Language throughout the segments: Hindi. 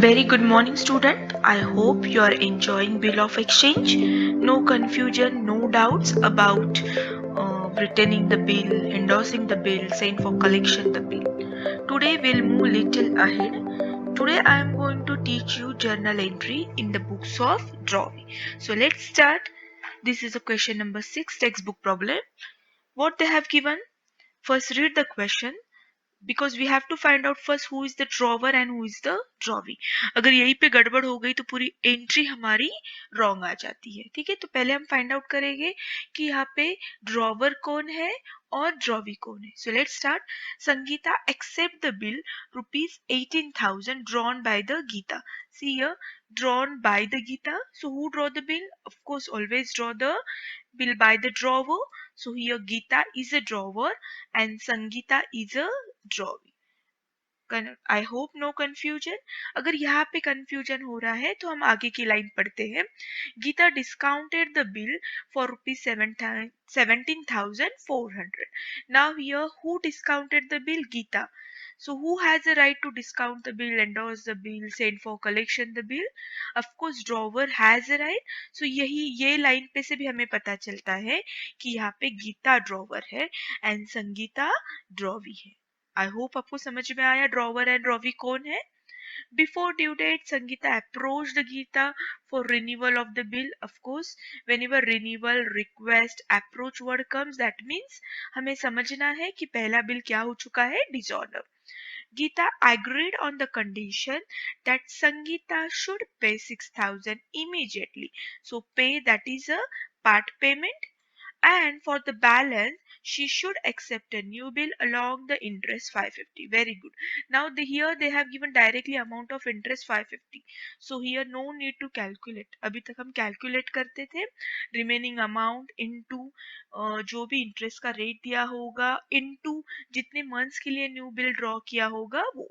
Very good morning, student. I hope you are enjoying Bill of Exchange. No confusion, no doubts about returning the bill, endorsing the bill, saying for collection the bill. Today we'll move little ahead. Today I am going to teach you journal entry in the books of drawing. So let's start. This is a question number 6 textbook problem. What they have given? First read the question. Because we have to find out first who is the drawer and who is the drawee. अगर यहीं पे गड़बड़ हो गई तो पूरी एंट्री हमारी रॉन्ग आ जाती है. ठीक है, तो पहले हम फाइंड आउट करेंगे कि यहाँ पे ड्रॉवर कौन है और ड्रॉवी कौन है. So let's start. Sangeeta accept the bill ₹18,000 drawn by the Geeta. See here, drawn by the Geeta. So who draw the bill? Of course, always draw the bill by the drawer. So here Geeta is a drawer and Sangeeta is a drawee. I hope no confusion. अगर यहाँ पे कंफ्यूजन हो रहा है तो हम आगे की लाइन पढ़ते हैं. Geeta discounted the bill for ₹17,400. Now here who discounted the bill? Geeta. So who has the right to discount the bill, endorse the bill, send for collection the bill? Of course drawer has a right. So ये लाइन पे से भी हमें पता चलता है कि यहाँ पे गीता ड्रॉवर है एंड संगीता ड्रॉवी है. आई होप आपको समझ में आया ड्रॉवर एंड ड्रॉवी कौन है. Before due date, Sangeeta approached Geeta for renewal of the bill. Of course, whenever renewal, request, approach word comes, that means हमें समझना है कि पहला बिल क्या हो चुका है, disorder. Geeta agreed on the condition that Sangeeta should pay 6,000 immediately. So pay, that is a part payment, and for the balance she should accept a new bill along the interest 550. Very good. Now here they have given directly amount of interest 550. So here no need to calculate. अभी तक हम calculate करते थे remaining amount into जो भी interest का rate दिया होगा into जितने months के लिए new bill draw किया होगा वो.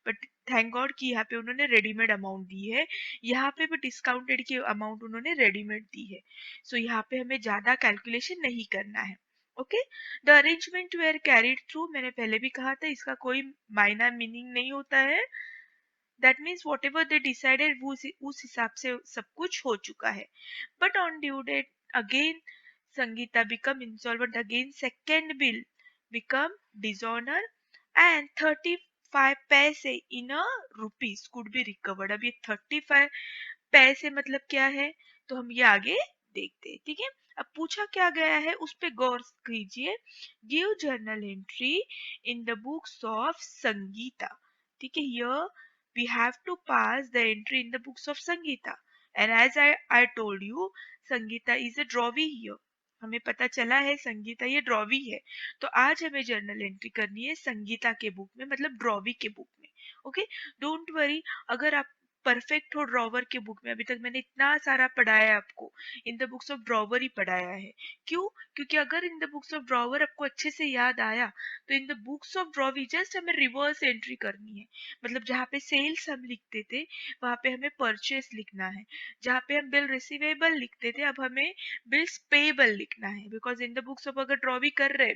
But थैंक गॉड कि यहाँ पे उन्होंने रेडीमेड अमाउंट दी है. यहाँ पे भी डिस्काउंटेड की अमाउंट उन्होंने रेडीमेड दी है. सो यहाँ पे हमें ज्यादा कैलकुलेशन नहीं करना है. Okay, the arrangement were carried through. मैंने पहले भी कहा था इसका कोई मायना मीनिंग नहीं होता है. That means whatever they decided वो उस हिसाब से सब कुछ हो चुका है. But on due date again Sangeeta become insolvent again. Second bill become dishonour and 35 पैसे in a rupees could be recovered. अब ये 35 पैसे मतलब क्या है तो हम ये आगे देखते हैं. ठीक है, अब पूछा क्या गया है उस पे गौर कीजिए. Give journal entry in the books of Sangeeta. ठीक है, here we have to pass the entry in the books of Sangeeta, and as I told you Sangeeta is a drawee here. हमें पता चला है संगीता ये ड्रॉवी है. तो आज हमें जर्नल एंट्री करनी है संगीता के बुक में, मतलब ड्रॉवी के बुक में. Okay, don't worry. अगर आप परफेक्ट हो ड्रॉवर के बुक में, अभी तक मैंने इतना सारा पढ़ाया है आपको, in the books of drawer ही पढ़ाया है. क्यों? क्योंकि अगर in the books of drawer आपको अच्छे से याद आया तो in the books of drawee just हमें रिवर्स एंट्री करनी है. मतलब जहाँ पे सेल्स हम लिखते थे वहां पे हमें परचेस लिखना है. जहाँ पे हम बिल रिसीवेबल लिखते थे अब हमें बिल्स पेबल लिखना है. Because in the books of अगर ड्रॉवी कर रहे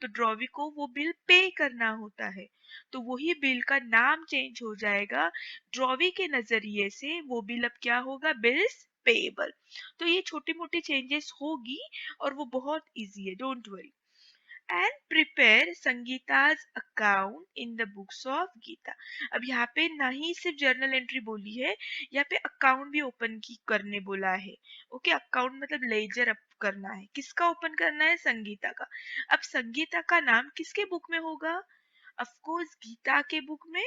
तो ड्रॉवी को वो बिल पे करना होता है. तो वही बिल का नाम चेंज हो जाएगा. ड्रॉवी के नजरिए से वो बिल अब क्या होगा? Bills payable. तो ये छोटी मोटी चेंजेस होगी और वो बहुत इजी है, don't worry. And prepare Sangeeta's account in the books of Geeta. अब यहाँ पे ना ही सिर्फ जर्नल एंट्री बोली है, यहाँ पे अकाउंट भी ओपन की करने बोला है. ओके, अकाउंट मतलब लेजर अप करना है. किसका ओपन करना है? संगीता का. अब संगीता का नाम किसके बुक में होगा? ऑफ कोर्स गीता के बुक में.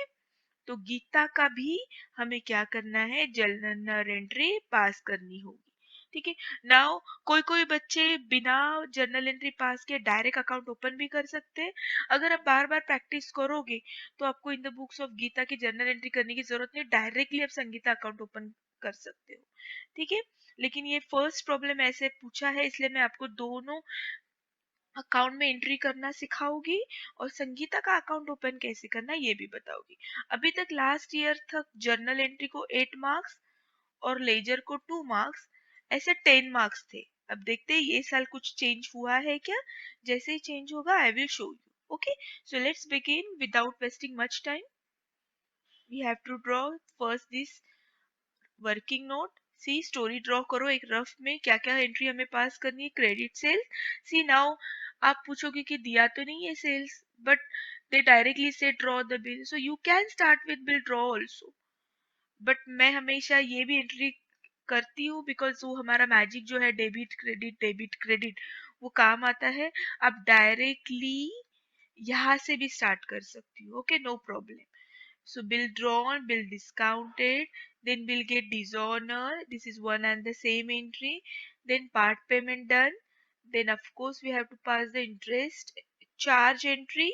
तो गीता का भी हमें क्या करना है? जर्नल एंट्री पास करनी होगी. ठीक है, नाउ कोई कोई बच्चे बिना जर्नल एंट्री पास किए डायरेक्ट अकाउंट ओपन भी कर सकते हैं. अगर आप बार बार प्रैक्टिस करोगे तो आपको in the books of Geeta की जर्नल एंट्री करने की जरूरत नहीं. डायरेक्टली आप संगीता अकाउंट ओपन कर सकते हो. ठीक है, लेकिन ये फर्स्ट प्रॉब्लम ऐसे पूछा है इसलिए मैं आपको दोनों अकाउंट में एंट्री करना सिखाओगी और संगीता का अकाउंट ओपन कैसे करना ये भी बताओगी. अभी तक लास्ट ईयर तक जर्नल एंट्री को 8 मार्क्स और लेजर को 2 मार्क्स, ऐसे 10 मार्क्स थे. अब देखते हैं ये साल कुछ चेंज हुआ है क्या. जैसे ही चेंज होगा I will show you. Okay, so let's begin without wasting much time. We have to draw first this working note. See story draw करो एक रफ में क्या क्या एंट्री हमें पास करनी है। क्रेडिट सेल्स, सी नाउ आप पूछोगे कि दिया तो नहीं है सेल्स, बट दे डायरेक्टली से draw the bill, so you can start with bill draw also. But मैं हमेशा ये भी एंट्री करती हूँ बिकॉज वो हमारा मैजिक जो है डेबिट क्रेडिट वो काम आता है। आप डायरेक्टली यहाँ से भी स्टार्ट कर सकती हो, okay, no problem. So bill drawn, bill discounted, then bill get dishonor. This is one and the same entry. Then part payment done. Then of course we have to pass the interest charge entry.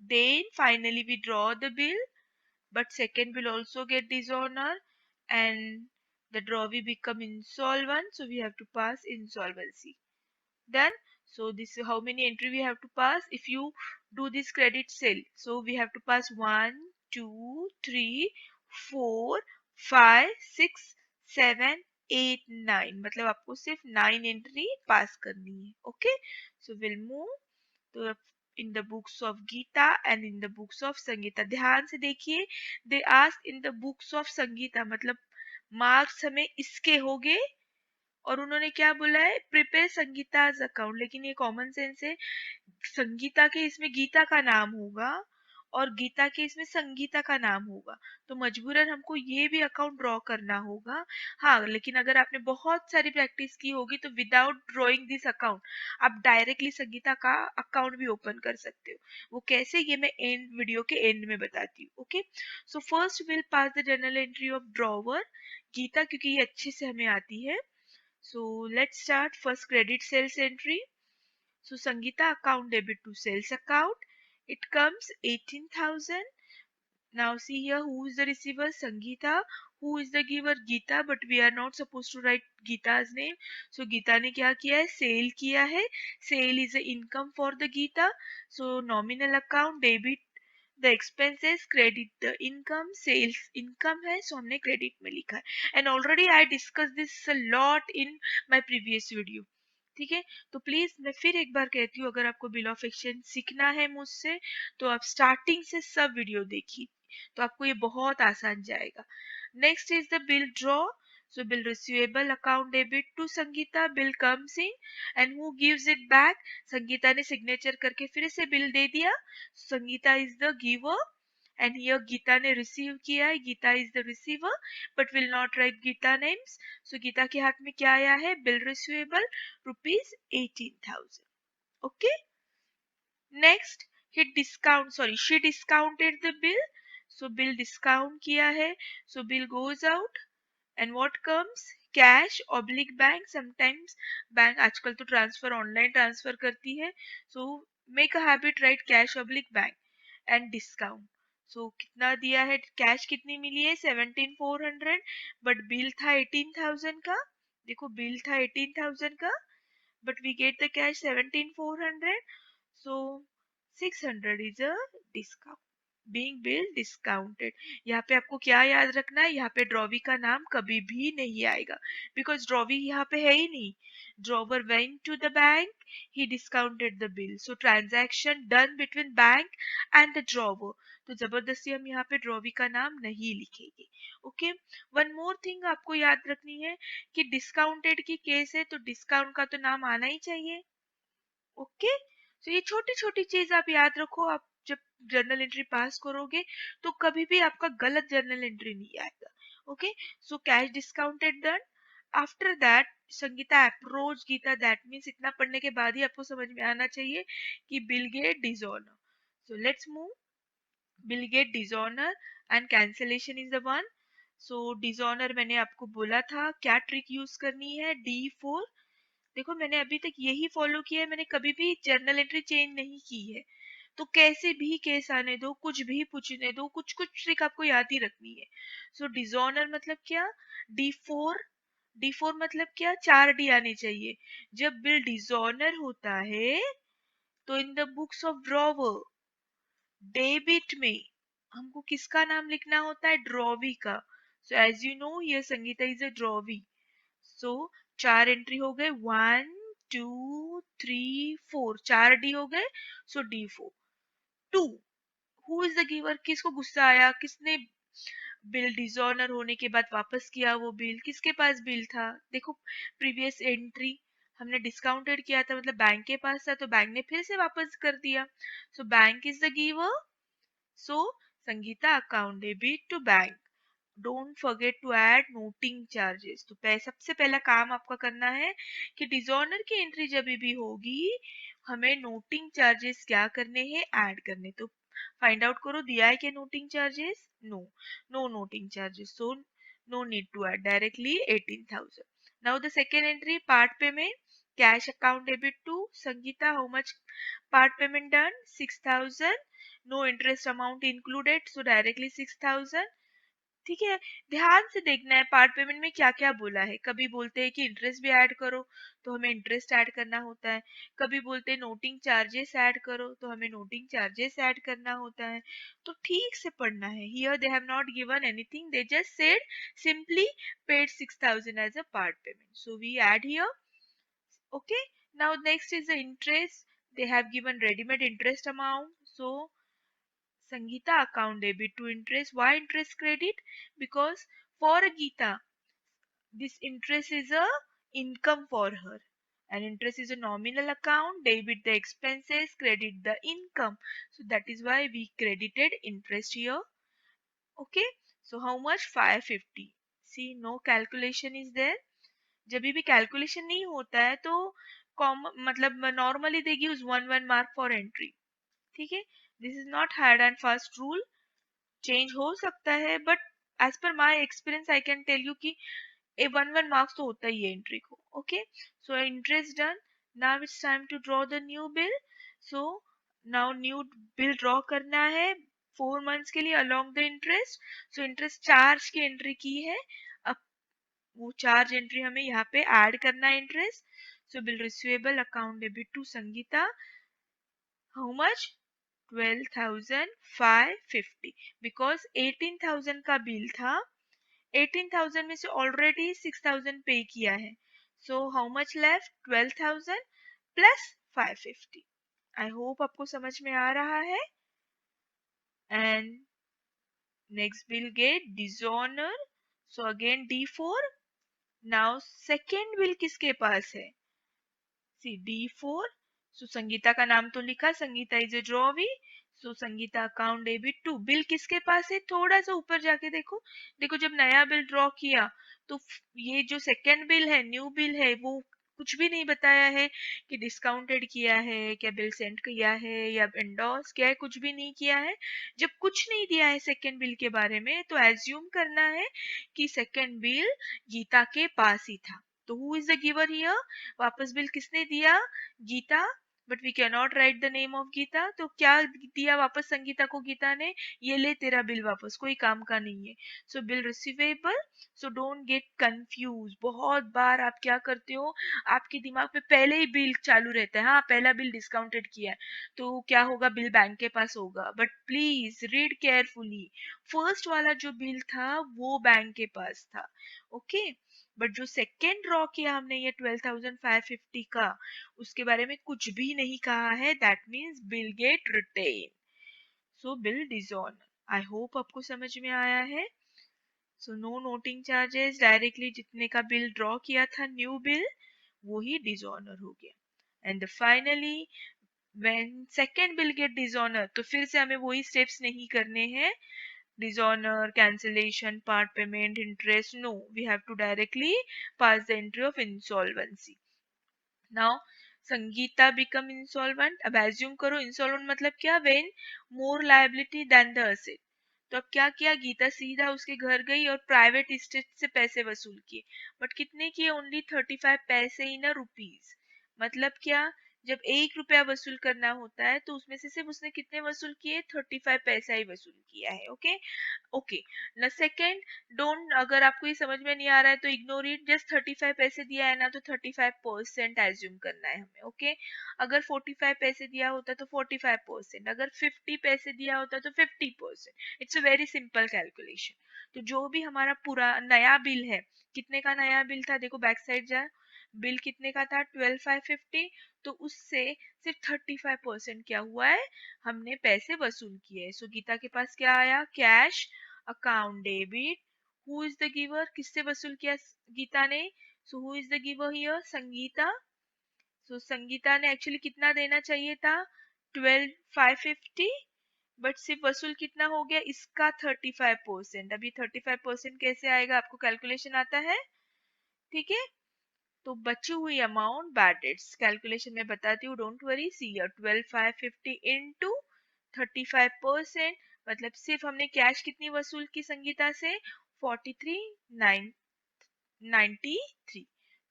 Then finally we draw the bill, but second will also get dishonor, and the drawee become insolvent. So we have to pass insolvency. Done. So this is how many entry we have to pass if you do this credit sale. So we have to pass 1 2 3 4 5 6 7 8 9, मतलब आपको सिर्फ 9 एंट्री पास करनी है, okay. So will move to in the books of Geeta and in the books of Sangeeta. ध्यान से देखिए, they ask in the books of Sangeeta मतलब मार्क्स हमें इसके होंगे, और उन्होंने क्या बोला है, प्रिपेयर संगीताज अकाउंट, लेकिन ये कॉमन सेंस है। संगीता के इसमें गीता का नाम होगा और गीता के इसमें संगीता का नाम होगा, तो मजबूरन हमको ये भी अकाउंट ड्रॉ करना होगा। हाँ, लेकिन अगर आपने बहुत सारी प्रैक्टिस की होगी तो विदाउट ड्रॉइंग दिस अकाउंट आप डायरेक्टली संगीता का अकाउंट भी ओपन कर सकते हो। वो कैसे, ये मैं एंड वीडियो के एंड में बताती हूँ, okay. So first will pass the journal entry of drawer Geeta, क्योंकि ये अच्छे से हमें आती है। So let's start first credit sales entry. So Sangeeta account debit to sales account. It comes 18,000. Now see here who is the receiver, Sangeeta. Who is the giver, Geeta, but we are not supposed to write Geeta's name. So Geeta ने क्या किया है, सेल किया है। Sale is a income for the Geeta. So nominal account debit the expenses, credit the income, sales income है, so हमने credit में लिखा है। And already I discussed this a lot in my previous video, ठीक है। तो प्लीज मैं फिर एक बार कहती हूँ, अगर आपको बिल ऑफ एक्सचेंज सीखना है मुझसे तो आप स्टार्टिंग से सब वीडियो देखिए, तो आपको ये बहुत आसान जाएगा। Next is the bill draw. So bill receivable account debit to Sangeeta, bill comes in and who gives it back? Sangeeta ने सिग्नेचर करके फिर से बिल दे दिया। Sangeeta is the giver and here Geeta ने रिसीव किया है, Geeta is the receiver, but will not write Geeta names. So Geeta के हाथ में क्या आया है, bill receivable rupees 18,000, okay. Next ही discount, sorry she discounted the bill, so bill discount किया है, so bill goes out and what comes, cash oblique bank। sometimes bank आजकल तो ट्रांसफर ऑनलाइन ट्रांसफर करती है, so make a habit write cash oblique bank and discount। so कितना दिया है, कैश कितनी मिली है 17,400, बट बिल था 18,000 का। देखो बिल था 18,000 का, but we get the cash 17,400, so 600 is a discount being bill discounted। यहाँ पे आपको क्या याद रखना है, यहाँ पे ड्रॉवी का नाम कभी भी नहीं आएगा, बिकॉज ड्रॉवी यहाँ पे है ही नहीं। Drawer went to the bank, he discounted the bill, so transaction done between bank and the drawer, तो जबरदस्ती हम यहाँ पे ड्रॉवी का नाम नहीं लिखेंगे, ओके। वन मोर थिंग आपको याद रखनी है कि डिस्काउंटेड की केस है तो डिस्काउंट का तो नाम आना ही चाहिए, ओके। तो ये छोटी छोटी चीज आप याद रखो, आप जब जर्नल एंट्री पास करोगे तो कभी भी आपका गलत जर्नल एंट्री नहीं आएगा, okay. So cash discounted done. After that Sangeeta approach Geeta, that means इतना पढ़ने के बाद ही आपको समझ में आना चाहिए कि bill get dishonour. So let's move, bill get dishonour and cancellation is the one. So dishonour मैंने आपको बोला था क्या ट्रिक यूज करनी है, D4। देखो मैंने अभी तक यही फॉलो किया है, मैंने कभी भी जर्नल एंट्री चेंज नहीं की है, तो कैसे भी केस आने दो, कुछ भी पूछने दो, कुछ कुछ ट्रिक आपको याद ही रखनी है। सो डिसऑनर मतलब क्या, D4। D4 मतलब क्या, 4D आने चाहिए। जब बिल डिसऑनर होता है तो in the books of drawer debit में हमको किसका नाम लिखना होता है, ड्रॉवी का। सो एज यू नो ये Sangeeta is a drawee. So 4 entry हो गए, 1 2 3 4, 4D हो गए, सो D4। 2 who is the giver, किसको गुस्सा आया, किसने बिल डिसऑनर होने के बाद वापस किया वो बिल, किसके पास बिल था? देखो प्रीवियस एंट्री हमने डिस्काउंटेड किया था, मतलब बैंक के पास था, तो बैंक ने फिर से वापस कर दिया। So bank is the giver, so Sangeeta account debit to bank. Don't forget to add noting charges. तो सबसे पहला काम आपका करना है कि डिसऑनर की एंट्री जब भी होगी हमें नोटिंग चार्जेस क्या करने हैं, ऐड करने। तो फाइंड आउट करो दिया है क्या noting charges? No, no noting charges, so no need to add, directly 18,000। Now the second entry part payment, cash account debit to Sangeeta, how much part payment done? 6,000, no interest amount included, so directly 6,000। ठीक है, ध्यान से देखना है पार्ट पेमेंट में क्या क्या बोला है। कभी बोलते हैं कि इंटरेस्ट भी ऐड करो, तो हमें इंटरेस्ट ऐड करना होता है। कभी बोलते हैं नोटिंग चार्जेस ऐड करो, तो हमें नोटिंग चार्जेस ऐड करना होता है। तो ठीक से पढ़ना है। Here they have not given anything, they just said simply paid 6,000 as a part payment, so we add here. Okay, now next is the interest, they have given ready-made interest amount, so Sangeeta account debit to interest. Why interest credit? Because for Geeta, this interest is a income for her. And interest is a nominal account, debit the expenses, credit the income. So that is why we credited interest here. Okay. So how much? 550. See, no calculation is there. जब भी कैलकुलेशन नहीं होता है तो मतलब नॉर्मली देगी उस 1 मार्क फॉर एंट्री। ठीक है, this is not hard and fast rule, change हो सकता है, but as per my experience I can tell you कि ए 1 मार्क्स तो होता ही है एंट्री को। Okay, so interest done. Now it's time to draw the new bill. So now new bill draw करना है 4 मंथ्स के लिए along the interest. So interest charge की एंट्री की है, अब वो चार्ज एंट्री हमें यहाँ पे ऐड करना है interest. So bill receivable account debit to Sangeeta, how much? 12,550, because 18,000 का बिल था, 18,000 में से ऑलरेडी 6,000 पे किया है, so how much left? 12,000 plus 550। I hope आपको समझ में आ रहा है। And next bill get dishonour, so again D4। Now second bill किसके पास है? सी D4। सो संगीता का नाम तो लिखा, Sangeeta is a drawee, so Sangeeta account debit to. Bill किसके पास है? थोड़ा सा ऊपर जाके देखो, देखो जब नया बिल ड्रॉ किया तो ये जो सेकेंड बिल है, न्यू बिल है, वो कुछ भी नहीं बताया है कि डिस्काउंटेड किया है, क्या बिल सेंड किया है या एंडोर्स किया है, कुछ भी नहीं किया है। जब कुछ नहीं दिया है सेकेंड बिल के बारे में तो एज्यूम करना है कि सेकेंड बिल गीता के पास ही था। तो who is the giver here? वापस बिल किसने दिया? Geeta, but we can not write the name of Geeta, तो क्या दिया वापस संगीता को गीता ने? ये ले तेरा बिल वापस, कोई काम का नहीं है। So bill receivable. So don't get confuse, बहुत बार आप क्या करते हो, आपके दिमाग में पहले ही बिल चालू रहता है, हाँ पहला बिल डिस्काउंटेड किया है तो क्या होगा, बिल बैंक के पास होगा, but please read carefully. First वाला जो बिल था वो बैंक के पास था। ओके, बट जो सेकेंड ड्रॉ किया हमने ये 12,550 का, उसके बारे में कुछ भी नहीं कहा है, that means bill get returned, so bill dishonour. I hope आपको समझ में आया है। So no noting charges, directly जितने का बिल ड्रॉ किया था न्यू बिल वो ही डिसऑनर हो गया। And finally when second bill get dishonour, तो फिर से हमें वही स्टेप्स नहीं करने हैं, dishonor, cancellation, part payment, interest. No, we have to directly pass the entry of insolvency. Now, Sangeeta become insolvent. अब assume करो insolvent मतलब क्या? When more liability than the asset. तो अब क्या किया, गीता सीधा उसके घर गई और प्राइवेट इस्टेट से पैसे वसूल किए, बट कितने किए? ओनली 35 पैसे इन रुपीज। मतलब क्या, जब 1 रुपया वसूल करना होता है तो उसमें से सिर्फ उसने कितने वसूल किए? 35 पैसा ही वसूल किया है। ओके, ओके न सेकेंड, डोंट, अगर आपको ये समझ में नहीं आ रहा है तो इग्नोर इट, जस्ट 35 पैसे दिया है ना तो 35% एज्यूम करना है हमें। ओके, अगर 45 पैसे दिया होता तो 45%, अगर 50 पैसे दिया होता तो 50%। It's a very simple calculation. तो जो भी हमारा पूरा नया बिल है, कितने का नया बिल था? देखो बैक साइड जाए, बिल कितने का था? 12,550, तो उससे सिर्फ 35% क्या हुआ है, हमने पैसे वसूल किए। सो गीता के पास क्या आया? Cash account debit, who is the giver, किससे वसूल किया गीता ने, so who is the giver here, Sangeeta. So Sangeeta ने एक्चुअली कितना देना चाहिए था, 12,550, बट सिर्फ वसूल कितना हो गया इसका 35%। अभी 35% कैसे आएगा, आपको कैलकुलेशन आता है, ठीक है। तो बची हुई अमाउंट बैड डेट्स कैलकुलेशन में बताती हूँ, डोंट वरी, सी 12,550 इंटू 35%, मतलब सिर्फ हमने कैश कितनी वसूल की संगीता से, 43,993।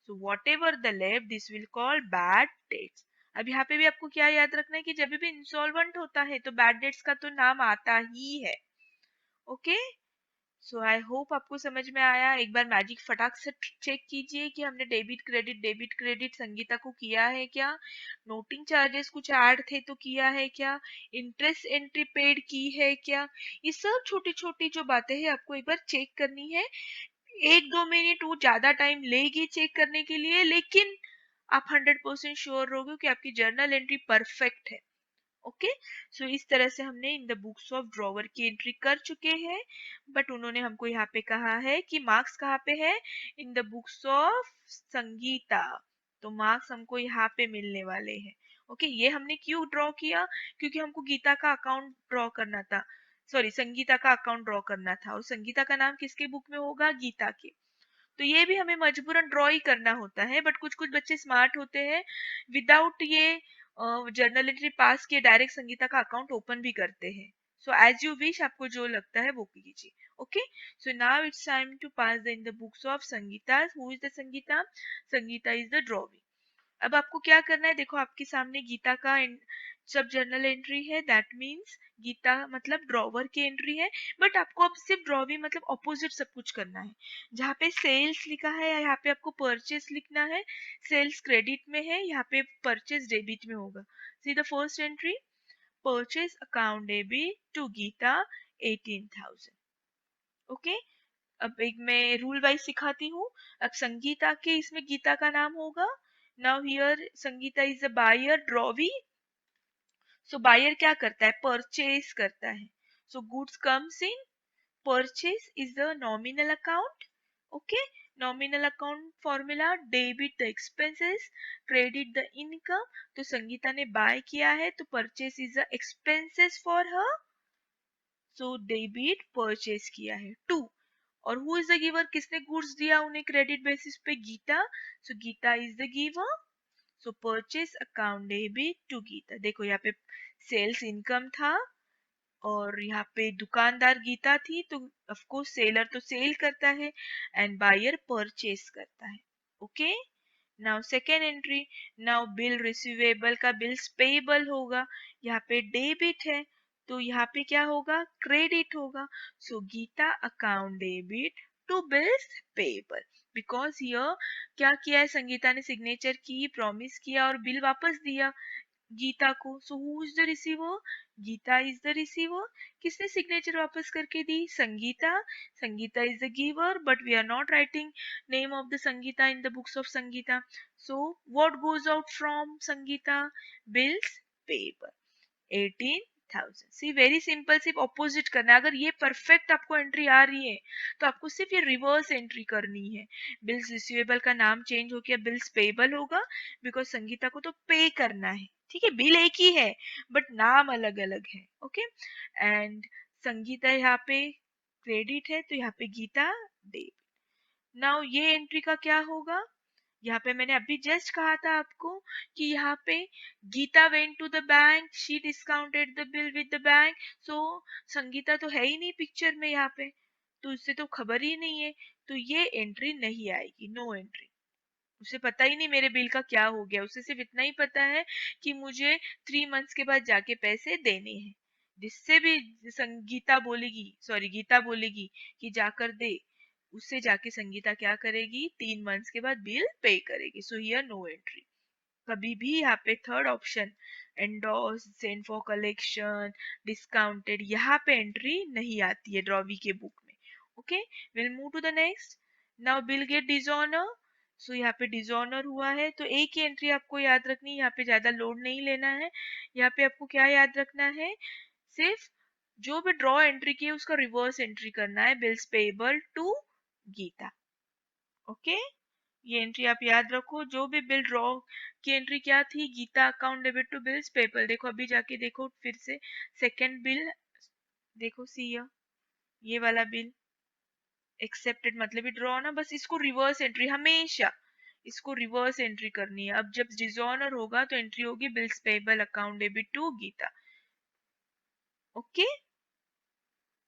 So what ever the left this will call bad debts. अब यहाँ पे भी आपको क्या याद रखना है कि जब भी इंसॉल्वेंट होता है तो बैड डेट्स का तो नाम आता ही है, ओके। सो आई होप आपको समझ में आया। एक बार मैजिक फटाक से चेक कीजिए कि हमने डेबिट क्रेडिट संगीता को किया है क्या, नोटिंग चार्जेस कुछ ऐड थे तो किया है क्या, इंटरेस्ट एंट्री पेड की है क्या। ये सब छोटी छोटी जो बातें हैं आपको एक बार चेक करनी है। 1-2 मिनट वो ज्यादा टाइम लेगी चेक करने के लिए, लेकिन आप 100% श्योर रहोगे कि आपकी जर्नल एंट्री परफेक्ट है, ओके। सो इस तरह से हमने इन द बुक्स ऑफ ड्रॉवर की एंट्री कर चुके हैं, बट उन्होंने हमको यहाँ पे कहा है कि मार्क्स कहाँ पे है, इन द बुक्स ऑफ संगीता। तो मार्क्स हमको यहाँ पे मिलने वाले हैं, ओके। ये हमने क्यों ड्रॉ किया, क्योंकि हमको गीता का अकाउंट ड्रॉ करना था, सॉरी संगीता का अकाउंट ड्रॉ करना था, और संगीता का नाम किसके बुक में होगा, गीता के। तो ये भी हमें मजबूरन ड्रॉ ही करना होता है, बट कुछ कुछ बच्चे स्मार्ट होते हैं, विदाउट ये जर्नल एंट्री पास किए डायरेक्ट संगीता का अकाउंट ओपन भी करते हैं। सो एज यू विश, आपको जो लगता है वो कीजिए, okay. So now it's time to pass the in the books of Sangeeta. Who is the Sangeeta, Sangeeta is the drawee. अब आपको क्या करना है, देखो आपके सामने गीता का सब जर्नल एंट्री है, दैट मीन्स गीता मतलब ड्रॉवर की एंट्री है, बट आपको अब सिर्फ ड्रॉवी मतलब ऑपोजिट सब कुछ करना है। जहाँ पे सेल्स लिखा है यहाँ पे आपको परचेस लिखना है, सेल्स क्रेडिट में है, यहाँ पे परचेस डेबिट में होगा। See the first entry, purchase account debit to Geeta 18,000, okay. अब एक मैं रूल वाइज सिखाती हूँ। अब संगीता के इसमें गीता का नाम होगा, now here Sangeeta is a buyer drawee. So buyer क्या करता है, परचेज करता है। So goods comes in, purchase is the nominal account, okay. Nominal account formula, debit the expenses, credit the income. तो संगीता ने बाय किया है तो purchase is the expenses for her, so debit purchase किया है, टू। और हु इज द गिवर, किसने गुड्स दिया उन्हें क्रेडिट बेसिस पे, गीता। सो Geeta is the giver, so purchase account debit to Geeta. देखो यहाँ पे सेल्स इनकम था, और यहाँ पे दुकानदार गीता थी, तो ऑफ कोर्स सेलर तो सेल करता है एंड बायर परचेस करता है, okay. Now second entry, now bill receivable का बिल्स पेबल होगा, यहाँ पे डेबिट है तो यहाँ पे क्या होगा, क्रेडिट होगा। So Geeta account debit to bills payable, because here क्या किया है संगीता ने, सिग्नेचर की, प्रॉमिस किया और बिल वापस दिया गीता को। So who is the receiver, Geeta is the receiver. किसने सिग्नेचर वापस करके दी, Sangeeta. Sangeeta is the giver, but we are not writing name of the Sangeeta in the books of Sangeeta. So what goes out from Sangeeta, bills payable 18,000। See very simple, सिर्फ ऑपोजिट करना है। अगर ये परफेक्ट आपको एंट्री आ रही है तो आपको सिर्फ ये रिवर्स एंट्री करनी है। बिल्स रिसीवेबल का नाम चेंज हो गया, बिल्स पेबल होगा, बिकॉज संगीता को तो पे करना है, ठीक है। बिल एक ही है बट नाम अलग अलग है, ओके। एंड संगीता यहाँ पे क्रेडिट है तो यहाँ पे गीता डेबिट। नाउ ये एंट्री का क्या होगा, यहाँ पे मैंने अभी जस्ट कहा था आपको कि यहाँ पे Geeta went to the bank, she discounted the bill with the bank. So Sangeeta तो है ही नहीं पिक्चर में यहाँ पे, तो उससे तो खबर ही नहीं है, तो ये एंट्री नहीं आएगी, नो एंट्री। उसे पता ही नहीं मेरे बिल का क्या हो गया, उसे सिर्फ इतना ही पता है कि मुझे 3 मंथ्स के बाद जाके पैसे देने हैं। जिससे भी संगीता बोलेगी, सॉरी गीता बोलेगी कि जाकर दे, उससे जाके संगीता क्या करेगी, 3 मंथ्स के बाद बिल पे करेगी। So here no entry. कभी भी यहाँ पे third option, endorse, send for collection, discounted, यहाँ पे एंट्री नहीं आती है ड्रॉवी के बुक में, okay. Will move to the next. Now bill get dishonour. So यहाँ पे डिसऑनर हुआ है तो एक ही एंट्री आपको याद रखनी है, यहाँ पे ज्यादा लोड नहीं लेना है। यहाँ पे आपको क्या याद रखना है, सिर्फ जो भी ड्रॉ एंट्री की है उसका रिवर्स एंट्री करना है, bills payable to Geeta. Okay, ये एंट्री आप याद रखो। जो भी बिल ड्रॉ की एंट्री क्या थी, Geeta account debit to bills payable. देखो अभी जाके देखो फिर से, सेकंड बिल देखो, सी ये वाला बिल एक्सेप्टेड मतलब ही ड्रॉ ना, बस इसको रिवर्स एंट्री, हमेशा इसको रिवर्स एंट्री करनी है। अब जब डिसऑनर होगा तो एंट्री होगी bills payable account debit to Geeta. Okay,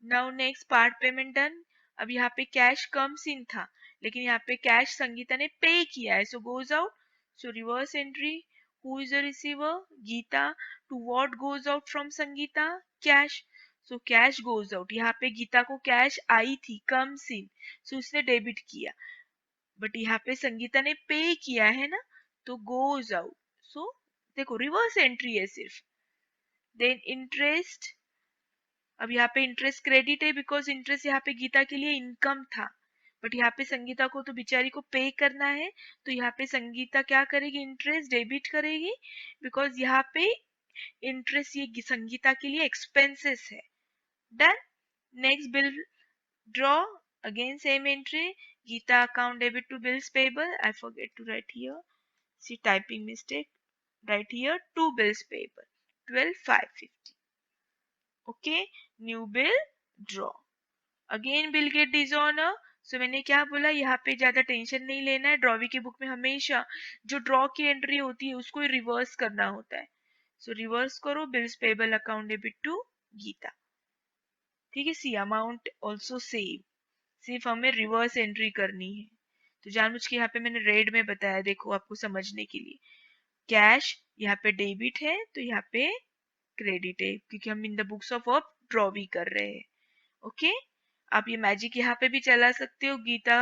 now next part payment done. अब यहाँ पे कैश कम्स इन था, लेकिन यहाँ पे कैश संगीता ने पे किया है, so goes out. So reverse entry, who is the receiver, Geeta, to what goes out from Sangeeta, cash. So cash goes out, यहाँ पे गीता को कैश आई थी, कम्स इन, सो उसने डेबिट किया, बट यहाँ पे संगीता ने पे किया है ना, तो गोज आउट। सो देखो रिवर्स एंट्री है सिर्फ। देन इंटरेस्ट, अब यहाँ पे इंटरेस्ट क्रेडिट है, बिकॉज इंटरेस्ट यहाँ पे गीता के लिए इनकम था, बट यहाँ पे संगीता को तो बिचारी को पे करना है, तो यहाँ पे संगीता क्या करेगी, इंटरेस्ट डेबिट करेगी, बिकॉज यहाँ पे इंटरेस्ट ये संगीता के लिए एक्सपेंसेस है। Done, next bill draw, again same entry, Geeta account debit to bills payable, I forget to write here, see typing mistake, write here, to bills payable 12,550। Okay, new bill draw, again bill get dishonour. So मैंने क्या बोला, यहाँ पे ज्यादा टेंशन नहीं लेना है, ड्रॉवी की बुक में हमेशा जो ड्रॉ की एंट्री होती है उसको रिवर्स करना होता है। सो रिवर्स करो, bills payable account debit to Geeta. ठीक है, सी अमाउंट ऑल्सो सेम, सिर्फ हमें रिवर्स एंट्री करनी है। तो जानबूझ के यहाँ पे मैंने रेड में बताया, देखो आपको समझने के लिए। कैश यहाँ पे डेबिट है, तो यहाँ पे क्रेडिट है, क्योंकि हम इन the books of work draw भी कर रहे हैं। ओके, आप ये मैजिक यहाँ पे भी चला सकते हो, गीता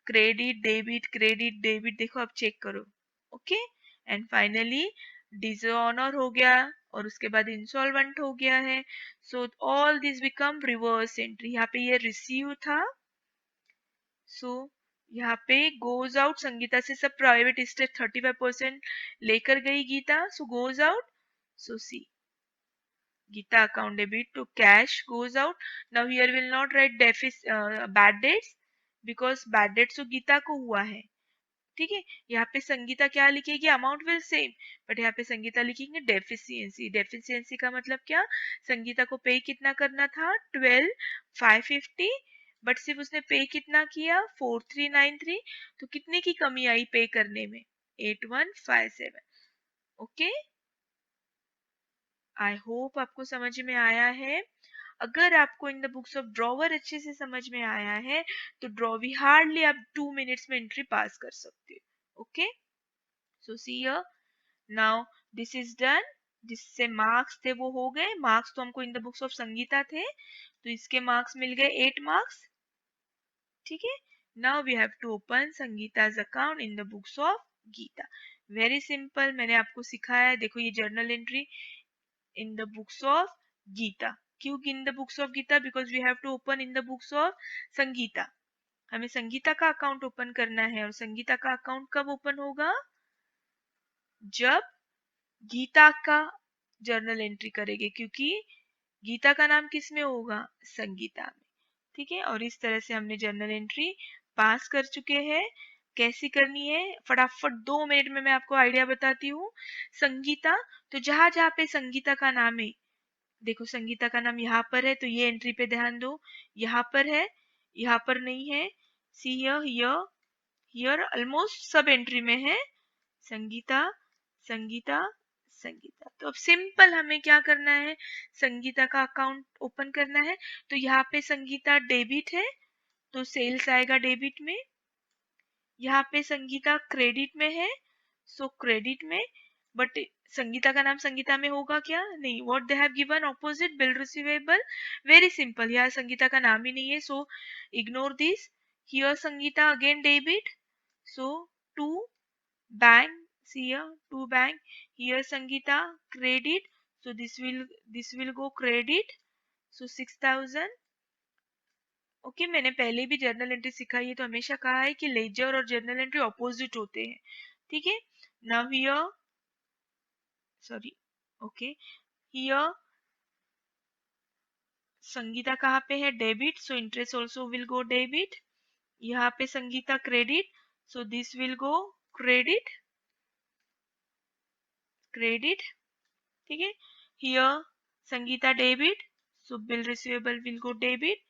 क्रेडिट डेबिट, देखो आप चेक करो। ओके, एंड फाइनली डिसऑनर हो गया, और उसके बाद इंसॉल्वेंट हो गया है। So all this become reverse entry. यहाँ पे ये रिसीव था, सो यहाँ पे गोज आउट, संगीता से सब प्राइवेट स्टेट 35% लेकर गई गीता, सो goes out. So C Gita account debit to cash goes out. Now here will not write bad debts, because bad debts तो गीता को हुआ है। ठीक है, यहाँ पे संगीता क्या लिखेगी, अमाउंट विल सेम, बट यहाँ पे संगीता लिखेंगे डेफिशिएंसी। डेफिशिएंसी का मतलब क्या, संगीता को पे कितना करना था, 12,550, बट सिर्फ उसने पे कितना किया, 4,393, तो कितने की कमी आई पे करने में, 8,157। ओके, आई होप आपको समझ में आया है। अगर आपको in the books of drawer अच्छे से समझ में आया है, तो ड्रॉ भी हार्डली आप 2 मिनट्स में एंट्री पास कर सकते हो। Okay, so see here, now this is done. जिससे मार्क्स थे वो हो गए, मार्क्स तो हमको इन द बुक्स ऑफ संगीता थे, तो इसके मार्क्स मिल गए 8 मार्क्स। ठीक है, now we have to open Sangeeta's account in the books of Geeta. Very simple, मैंने आपको सिखाया है, देखो ये journal entry in the books of Gita. क्यों in the books of Gita? Because we have to open in the books of Sangeeta. हमें संगीता का अकाउंट ओपन करना है, और संगीता का अकाउंट कब ओपन होगा, जब गीता का जर्नल एंट्री करेंगे, क्योंकि गीता का नाम किस में होगा, संगीता में। ठीक है, और इस तरह से हमने जर्नल एंट्री पास कर चुके हैं। कैसी करनी है, फटाफट 2 मिनट में मैं आपको आइडिया बताती हूँ। संगीता, तो जहां जहां पे संगीता का नाम है, देखो संगीता का नाम यहाँ पर है, तो ये एंट्री पे ध्यान दो, यहाँ पर है, यहाँ पर नहीं है, see here, here, here, almost सब एंट्री में है संगीता, संगीता, संगीता। तो अब सिंपल हमें क्या करना है, संगीता का अकाउंट ओपन करना है। तो यहाँ पे संगीता डेबिट है, तो सेल्स आएगा डेबिट में। यहाँ पे संगीता क्रेडिट में है, सो क्रेडिट में, बट संगीता का नाम संगीता में होगा क्या, नहीं, what they have given opposite, bill receivable. Very simple, यहाँ संगीता का नाम ही नहीं है, so ignore this. Here Sangeeta again debit, so to bank, see here, to bank, here Sangeeta credit, so this will go credit, so 6,000। Okay, मैंने पहले भी जर्नल एंट्री सिखाई है, तो हमेशा कहा है कि लेजर और जर्नल एंट्री ऑपोजिट होते हैं। ठीक है, now here, sorry, okay, here Sangeeta कहाँ पे है? Debit, so interest also will go debit. यहाँ पे Sangeeta credit, so this will go credit. Credit, ठीक है. Here Sangeeta debit, so bill receivable will go debit.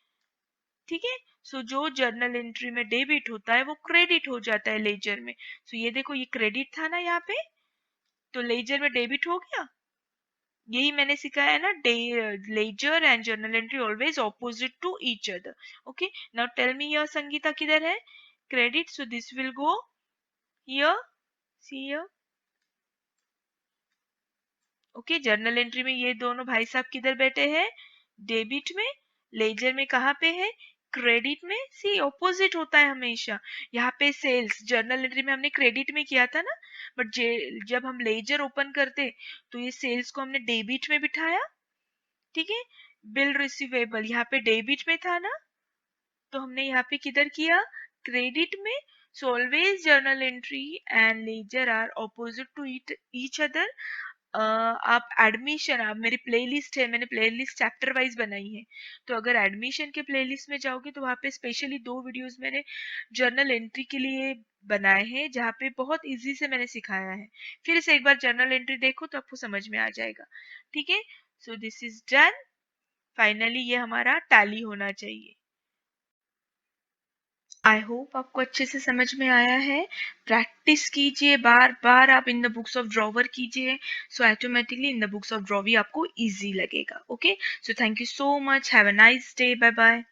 ठीक है. सो जो जर्नल एंट्री में डेबिट होता है वो क्रेडिट हो जाता है लेजर में. सो ये देखो, ये क्रेडिट था ना यहाँ पे, तो लेजर में डेबिट हो गया. यही मैंने सिखाया है ना, ledger and journal entry always opposite to each other. Okay, now tell me your Sangeeta किधर है? Credit, so this will go here. See here. Okay, journal entry में ये दोनों भाई साहब किधर बैठे हैं? डेबिट में. लेजर में कहाँ पे है? क्रेडिट में. सी ऑपोजिट होता है हमेशा. यहाँ पे सेल्स जर्नल एंट्री में हमने क्रेडिट में किया था ना, बट जब हम लेजर ओपन करते तो ये सेल्स को हमने डेबिट में बिठाया. ठीक है. बिल रिसीवेबल यहाँ पे डेबिट में था ना, तो हमने यहाँ पे किधर किया? क्रेडिट में. So always journal entry and ledger are opposite to each other. आप एडमिशन, आप मेरी प्लेलिस्ट है, मैंने प्लेलिस्ट चैप्टर वाइज बनाई है, तो अगर एडमिशन के प्लेलिस्ट में जाओगे तो वहाँ पे स्पेशली 2 वीडियोस मैंने जर्नल एंट्री के लिए बनाए हैं, जहाँ पे बहुत इजी से मैंने सिखाया है. फिर से एक बार जर्नल एंट्री देखो तो आपको समझ में आ जाएगा. ठीक है. So this is done. Finally ये हमारा टैली होना चाहिए. आई होप आपको अच्छे से समझ में आया है. प्रैक्टिस कीजिए, बार बार आप in the books of drawer कीजिए, so automatically in the books of drawee आपको इजी लगेगा. Okay, so thank you so much. Have a nice day. Bye bye.